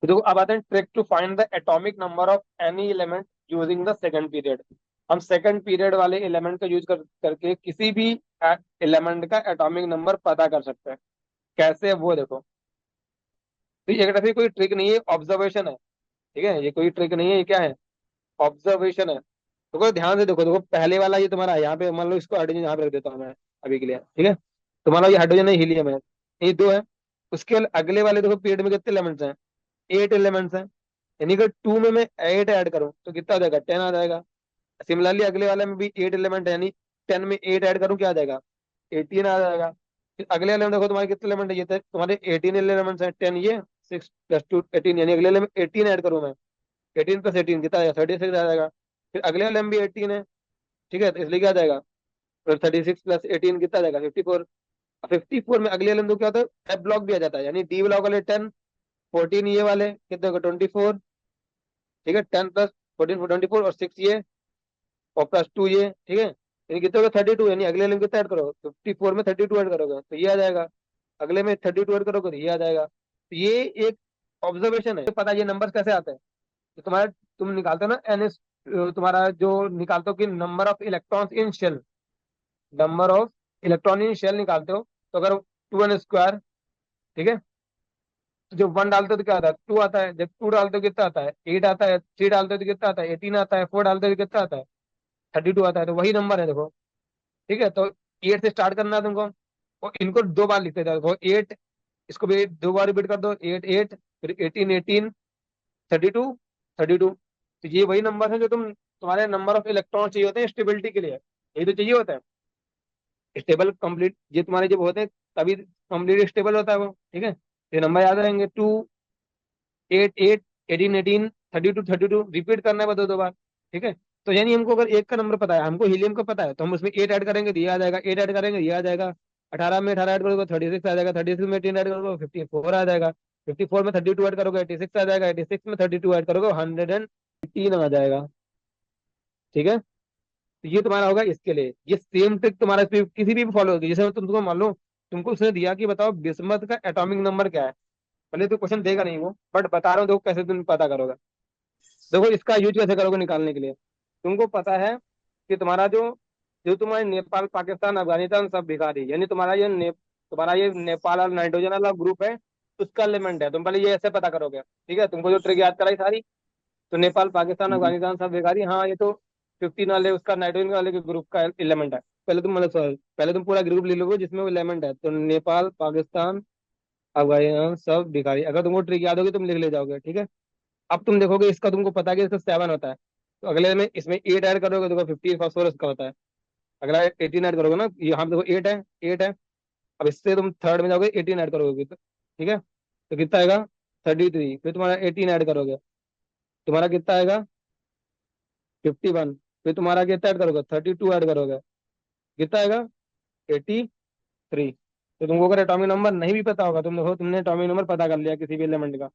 तो देखो अब आते हैं trick to find the atomic number of any element using the second period. हम सेकंड पीरियड वाले एलिमेंट का यूज करके किसी भी एलिमेंट का एटॉमिक नंबर पता कर सकते हैं। कैसे है वो देखो। तो ये एक तरह से कोई ट्रिक नहीं है, ऑब्जर्वेशन है। ठीक है, ये कोई ट्रिक नहीं है, ये क्या है, ऑब्जर्वेशन है। देखो ध्यान से देखो, देखो पहले वाला ये तुम्हारा है, यहाँ पे मान लो इसको हाइड्रोजन यहाँ पे रख देता हूँ मैं अभी के लिए, ठीक है। तो मान लो ये हाइड्रोजन है, हीलियम है, ये दो है। उसके अगले वाले देखो पीरियड में कितने एलिमेंट्स हैं, 8 एलिमेंट्स हैं। यानी कि 2 में मैं 8 ऐड करूँ तो कितना आ जाएगा, 10 आ जाएगा। सिमिलरली अगले वाले में भी 8 एलिमेंट है, यानी 10 में 8 ऐड करूँ क्या आ जाएगा, 18 आ जाएगा। फिर अगले वाले में देखो तुम्हारे कितने एलिमेंट है, ये तुम्हारे 18 एलिमेंट्स हैं, 10 ये, 6 + 2 18, यानी अगले वाले में 18 ऐड करूँ मैं, 18 + 18 कितना आएगा, 36 आ जाएगा। फिर अगले वाले में भी 18 है, ठीक है, तो इसलिए क्या आ जाएगा, फिर 36 + 18 कितना आ जाएगा, 54। 54 में अगले वाले में तो क्या होता है, एफ ब्लॉक दिया जाता है, यानी डी ब्लॉक वाले 10, 14 ये वाले कितने होगा, 24। ठीक है, 10 + 14 24 और 6 ये और +2 ये, ठीक है, यानी कितने होगा 32, यानी अगले वाले में कितना ऐड करोगे, 54 में 32 ऐड करोगे तो ये आ जाएगा। अगले में 32 ऐड करोगे तो ये आ जाएगा। तो ये एक ऑब्जर्वेशन है, पता है ये नंबर्स कैसे आते हैं। तो तुम्हारा, तुम निकालते हो ना एन एस, तुम्हारा जो निकालते हो कि number of electrons in shell, number of electron in shell निकालते हो, तो अगर 2n², ठीक है, तो जब 1 डालते हो तो क्या आता है, 2 आता है। जब 2 डालते हो कितना आता है, 8 आता है। 3 डालते हो तो कितना आता है, 18 आता है। 4 डालते हो तो कितना आता है, 32 आता है। तो वही नंबर है देखो। ठीक है, तो 8 से स्टार्ट करना है तुमको, और इनको 2 बार लिखते जाओ देखो, 8, इसको भी 2 बार रिपीट कर दो, 8 8, फिर 18 18, 32 32। तो ये वही नंबर है जो तुम्हारे नंबर ऑफ इलेक्ट्रॉन चाहिए होते हैं स्टेबिलिटी के लिए, यही तो चाहिए होता है स्टेबल कंप्लीट, ये तुम्हारे जब होते हैं तभी कंप्लीट स्टेबल होता है वो। ठीक है, ये नंबर याद रहेंगे, 2 8 8 18 18, 32 32, रिपीट करना है, दो बार। ठीक है, तो यानी हमको अगर एक का नंबर पता है, हमको हीलियम का पता है, तो हम उसमें 8 ऐड करेंगे तो ये आ जाएगा, 8 ऐड करेंगे ये आ जाएगा। 18 में 18 ऐड करोगे 36 आ जाएगा, 36 में 18 ऐड करोगे 54 आ जाएगा। 54 में 32 ऐड करोगे 86 आ जाएगा, 86 में 32 ऐड करोगे 118 आ जाएगा। ठीक है, तो ये तुम्हारा होगा इसके लिए। ये सेम ट्रिक तुम्हारा इस पे किसी भी फॉलो होगी, जैसे तुमको मान लो तुमको उसने दिया कि बताओ बिस्मथ का एटॉमिक नंबर क्या है। भले तो क्वेश्चन देगा नहीं वो, बट बता रहा हूँ देखो कैसे तुम पता करोगे। देखो इसका यूज कैसे करोगे निकालने के लिए। तुमको पता है कि तुम्हारा जो जो तुम्हारे नेपाल पाकिस्तान अफगानिस्तान सब भिखारी, यानी तुम्हारा ये नेपाल और नाइट्रोजन वाला ग्रुप है, उसका एलिमेंट है। तुम पहले ये ऐसे पता करोगे, ठीक है, तुमको जो ट्रिक याद कराई सारी, तो नेपाल पाकिस्तान हम्म। अफगानिस्तान सब भिखारी, हाँ ये तो 15 वाले उसका नाइट्रोजन वाले के ग्रुप का एलिमेंट है। पहले तुम मतलब sorry, पहले तुम पूरा ग्रुप ले लोगे जिसमें वो एलिमेंट है, तो नेपाल पाकिस्तान अफगानिस्तान सब भिखारी, अगर तुमको ट्रिक याद होगी तुम लिख ले जाओगे। ठीक है, अब तुम देखोगे इसका तुमको पता है कि इसका 7 होता है, तो अगले में इसमें 8 ऐड करोगे, देखो 54 इसका होता है। अगला 18 ऐड करोगे ना, यहाँ पे देखो 8 है, 8 है। अब इससे तुम थर्ड में जाओगे 18 ऐड करोगे तो ठीक है, तो कितना आएगा, 33। फिर तुम्हारा 18 ऐड करोगे, तुम्हारा कितना आएगा, 51। फिर तुम्हारा कितना ऐड करोगे, 32 ऐड करोगे, कितना आएगा, 83। तो तुमको अगर एटॉमिक नंबर नहीं भी पता होगा, तुम देखो तुमने एटॉमिक नंबर पता कर लिया किसी भी एलिमेंट का,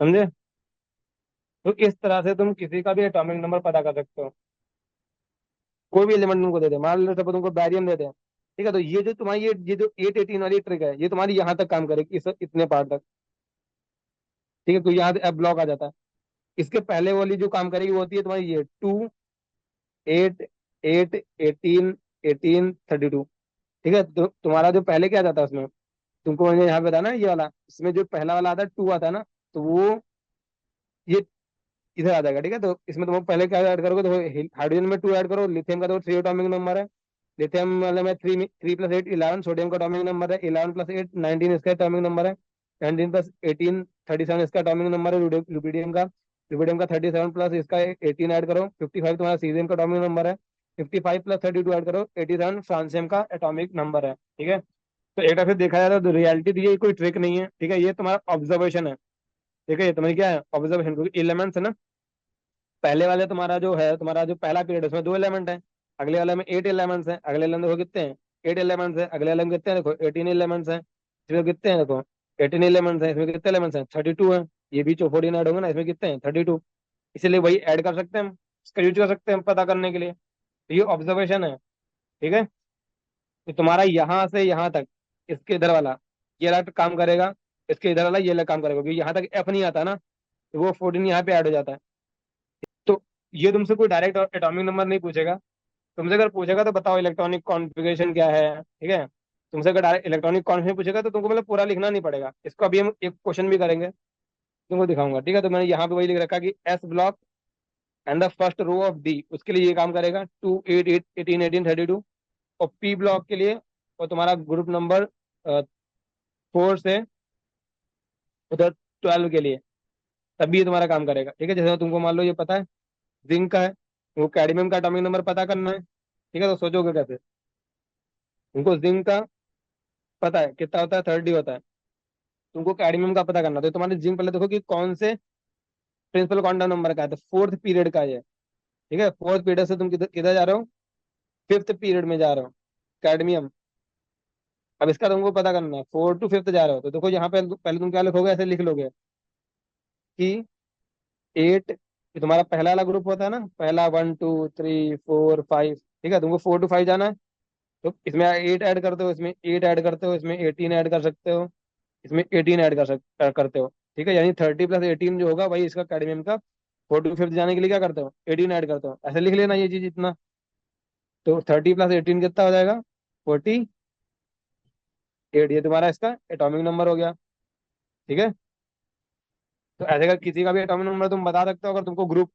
समझे। तो इस तरह से तुम किसी का भी एटॉमिक नंबर पता कर सकते हो। कोई भी एलिमेंट तुमको दे दे, मान लो सब तुमको बैरियम दे दे, ठीक है, तो ये जो तुम्हारी ये जो 8 18 वाली ट्रिक है, ये तुम्हारी यहाँ तक काम करेगी, इस इतने पार्ट तक। ठीक है, तो यहाँ से अब ब्लॉक आ जाता है। इसके पहले वाली जो काम करेगी वो होती है तुम्हारी ये 2 8 8 18 18 32। ठीक है, तो तुम्हारा जो पहले क्या जाता है उसमें, तुमको मैंने यहाँ पे बताया ना ये वाला, इसमें जो पहला वाला आता है 2 आता है ना, तो वो ये इधर आ जाएगा। ठीक है, तो इसमें तुम पहले क्या ऐड करोगे, तो हाइड्रोजन में 2 ऐड करो, लिथियम का तो 3 एटॉमिक नंबर है, लिथियम वाले में 3 + 8 11, सोडियम का एटॉमिक नंबर है 11 + 8 19, इसका एटॉमिक नंबर है 19 + 18 37, इसका एटॉमिक नंबर है रुबिडियम का। रुबिडियम का 37 प्लस इसका 18 ऐड करो 55, तुम्हारा सीजियम का एटॉमिक नंबर है। 55 + 32 ऐड करो 87, फ्रांसियम का एटॉमिक नंबर है। ठीक है, तो एक तरह से देखा जाए तो रियलिटी दी है, कोई ट्रिक नहीं है। ठीक है, ये तुम्हारा ऑब्जर्वेशन है। ठीक है, ये तुम्हारी क्या है, ऑब्जर्वेशन, क्योंकि एलिमेंट्स है ना। पहले वाले तुम्हारा जो है, तुम्हारा जो पहला पीरियड उसमें 2 एलिमेंट है, अगले वाले में 8 एलिमेंट्स हैं। अगले वाले में देखो कितने हैं, 8 एलिमेंट्स हैं। अगले वाले में कितने हैं, देखो 18 एलिमेंट्स हैं। इसमें कितने हैं, देखो 18 एलिमेंट्स हैं। इसमें कितने एलिमेंट्स हैं, 32 है। ये भी 14 ऐड होंगे ना, इसमें कितने हैं, 32। इसलिए वही ऐड कर सकते हैं हम, इसका यूज कर सकते हैं हम पता करने के लिए। तो ये ऑब्जर्वेशन है। ठीक है, तो तुम्हारा यहाँ से यहाँ तक, इसके इधर वाला ये वाला काम करेगा, इसके इधर वाला ये वाला काम करेगा, क्योंकि यहाँ तक एफ नहीं आता ना, तो वो 14 यहाँ पे ऐड हो जाता है। तो ये तुमसे कोई डायरेक्ट एटॉमिक नंबर नहीं पूछेगा। तुमसे अगर पूछेगा तो बताओ इलेक्ट्रॉनिक कॉन्फ़िगरेशन क्या है, ठीक है। तुमसे अगर डायरेक्ट इलेक्ट्रॉनिक कॉन्फ़िगरेशन पूछेगा तो तुमको मतलब पूरा लिखना नहीं पड़ेगा। इसको अभी हम एक क्वेश्चन भी करेंगे, तुमको दिखाऊंगा, ठीक है। तो मैंने यहाँ पे वही लिख रखा कि S block and the first row of D, उसके लिए ये काम करेगा 2 8 8 18 18 32। और पी ब्लॉक के लिए, और तुम्हारा ग्रुप नंबर 4 से उधर 12 के लिए, तभी ये तुम्हारा काम करेगा, ठीक है। जैसे तुमको मान लो ये पता है जिंक का है, वो कैडमियम का एटॉमिक नंबर पता करना है, ठीक है। तो सोचोगे कैसे, तुमको जिंक का पता है कितना होता है, 30 होता है। तुमको कैडमियम का पता करना, तो तुम्हारे जिंक पहले देखो कि कौन से प्रिंसिपल क्वांटम नंबर का है, तो फोर्थ पीरियड का है, ठीक है। फोर्थ पीरियड से तुम किधर किधर जा रहे हो, फिफ्थ पीरियड में जा रहे हो, कैडमियम। अब इसका तुमको पता करना है, 4 to 5 जा रहे हो, तो देखो यहाँ पे पहले तुम क्या लिखोगे, ऐसे लिख लोगे कि 8, ये तुम्हारा पहला वाला ग्रुप होता है ना, पहला 1 2 3 4 5, ठीक है। तुमको 4 to 5 जाना है, तो इसमें 8 ऐड करते हो, इसमें 8 ऐड करते हो, इसमें 18 ऐड कर सकते हो, इसमें 18 ऐड करते हो, ठीक है। यानी 30 + 18 जो होगा वही इसका कैडमियम का 4 to 5 जाने के लिए क्या करते हो, 18 ऐड करते हो। ऐसे लिख लेना ये चीज इतना। तो 30 + 18 कितना हो जाएगा, 48। ये तुम्हारा इसका एटॉमिक नंबर हो गया, ठीक है। तो ऐसे अगर किसी का भी एटॉमिक नंबर तुम बता सकते हो, अगर तुमको ग्रुप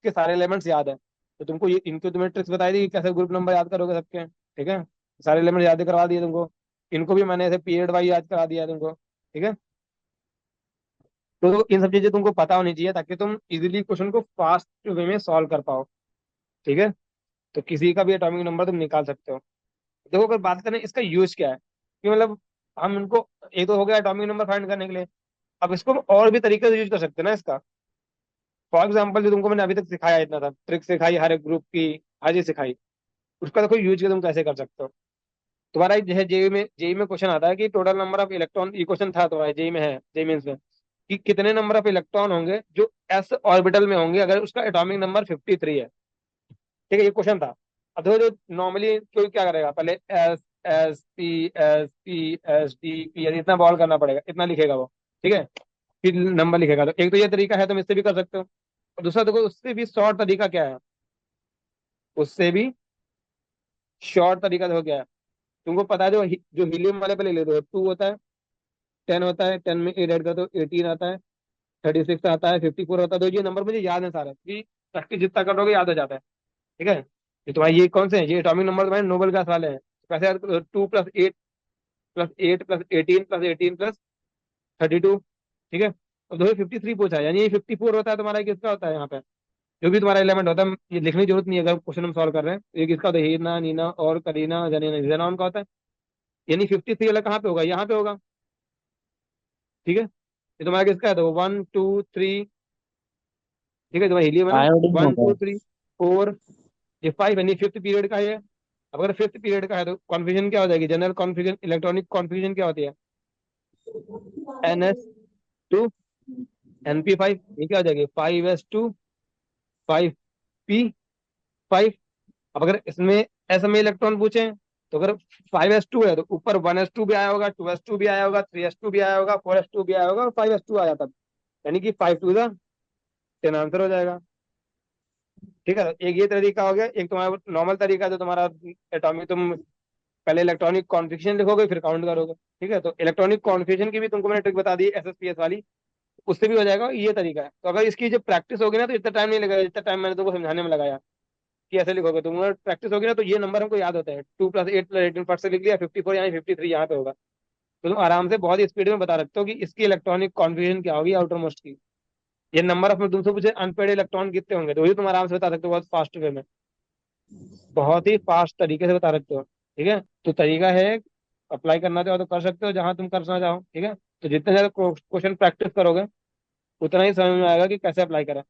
के सारे एलिमेंट्स याद है, तो तुमको ये इनके तुम्हें ट्रिक्स बताई दी कि कैसे ग्रुप नंबर याद करोगे सबके, ठीक है। सारे एलिमेंट याद करवा दिए तुमको। इनको भी मैंने ऐसे पीरियड वाइज याद करा दिया है तुमको, ठीक है। तो इन सब चीजें तुमको पता होनी चाहिए, ताकि तुम इजीली क्वेश्चन को फास्ट वे में सॉल्व कर पाओ, ठीक है। तो किसी का भी एटॉमिक नंबर तुम निकाल सकते हो। देखो अगर बात करें इसका यूज क्या है, कि मतलब हम इनको, एक तो हो गया एटॉमिक नंबर फाइंड करने के लिए, अब इसको हम और भी तरीके से यूज कर सकते हैं ना इसका। फॉर एग्जाम्पल जो तुमको मैंने अभी तक सिखाया, इतना था ट्रिक सिखाई हर एक ग्रुप की, हर चीज सिखाई, उसका देखो यूज तुम कैसे कर सकते हो। तुम्हारा जो है जेई में क्वेश्चन आता है कि टोटल नंबर ऑफ इलेक्ट्रॉन, ये क्वेश्चन था तुम्हारे जेई में, है जेई मेंस में, कि कितने नंबर ऑफ इलेक्ट्रॉन होंगे जो एस ऑर्बिटल में होंगे अगर उसका एटॉमिक नंबर 53 है, ठीक है। ये क्वेश्चन था। अब देखो जो नॉर्मली कोई क्या करेगा, पहले S P S D P, इतना बॉल करना पड़ेगा, इतना लिखेगा वो, ठीक है। फिर नंबर लिखेगा। तो एक तो ये तरीका है, तुम इससे भी कर सकते हो। और दूसरा देखो उससे भी शॉर्ट तरीका क्या है, उससे भी शॉर्ट तरीका देखो क्या है। तुमको पता है जो हीलियम वाले पे ले लेते हो, 2 होता है, 10 होता है, 10 में 8 ऐड करते हो 18 आता है, 36 आता है, 54 होता है। तो ये नंबर मुझे याद है सारे, कि प्रैक्टिस जितना करोगे याद हो जाता है, ठीक है। ये तुम्हारे ये कौन से हैं, ये एटॉमिक नंबर तुम्हारे नोबेल क्लास वाले हैं। कैसे, 2 + 8 + 18 + 18 + 32, ठीक है। अब 253 पूछा है, यानी ये 54 होता है तुम्हारा, किसका होता है यहाँ पे, जो भी तुम्हारा एलिमेंट होता है। ये लिखने की जरूरत नहीं है अगर क्वेश्चन हम सॉल्व कर रहे हैं। ये किसका होता है, हीना नीना और करीना जनीना जेनॉन का होता है। यानी 53 वाला कहाँ पे होगा, यहाँ पे होगा, ठीक है। ये तुम्हारा किसका है, तो 1 2 3, ठीक है। तुम्हारा हीलियम है ना, आयोडीन वन होगा। टू थ्री फोर ये 5, यानी फिफ्थ पीरियड का है। अब अगर फिफ्थ पीरियड का है तो कॉन्फ्यूजन क्या हो जाएगी, जनरल कॉन्फ्यूजन, इलेक्ट्रॉनिक कॉन्फ्यूजन क्या होती है, NS2 NP5, ये क्या हो जाएगी 5s2 5p5। अब अगर इसमें एस में इलेक्ट्रॉन पूछे, तो अगर 5s2 है तो ऊपर 1s2 भी आया होगा, 2s2 भी आया होगा, 3s2 भी आया होगा, 4s2 भी आया होगा और 5s2 आया था, यानी कि 5 2 10 आंसर हो जाएगा, ठीक है। एक ये तरीका हो गया। एक तुम्हारा नॉर्मल तरीका जो तुम्हारा एटॉमिक, तुम पहले इलेक्ट्रॉनिक कॉन्फ़िगरेशन लिखोगे फिर काउंट करोगे, ठीक है। तो इलेक्ट्रॉनिक कॉन्फ़िगरेशन की भी तुमको मैंने ट्रिक बता दी SSPS वाली, उससे भी हो जाएगा। ये तरीका है। तो अगर इसकी जब प्रैक्टिस होगी ना, तो इतना टाइम नहीं लगेगा जितना टाइम मैंने तुमको समझाने में लगाया, कि ऐसे लिखोगे तुम, अगर प्रैक्टिस होगी ना तो ये नंबर हमको याद होता है। 2 + 8 + 18 फट से लिख लिया, 54 यानी 53 यहाँ पे होगा। तो तुम आराम से बहुत ही स्पीड में बता सकते हो कि इसकी इलेक्ट्रॉनिक कॉन्फ़िगरेशन क्या होगी आउटर मोस्ट की। ये नंबर ऑफ, में तुमसे पूछे अनपेड इलेक्ट्रॉन कितने होंगे, तो वही तुम आराम से बता सकते हो बहुत फास्ट वे में, बहुत ही फास्ट तरीके से बता सकते हो, ठीक है। तो तरीका है, अप्लाई करना चाहो तो कर सकते हो जहां तुम करना चाहो, ठीक है। तो जितने ज्यादा क्वेश्चन प्रैक्टिस करोगे उतना ही समझ में आएगा कि कैसे अप्लाई करें।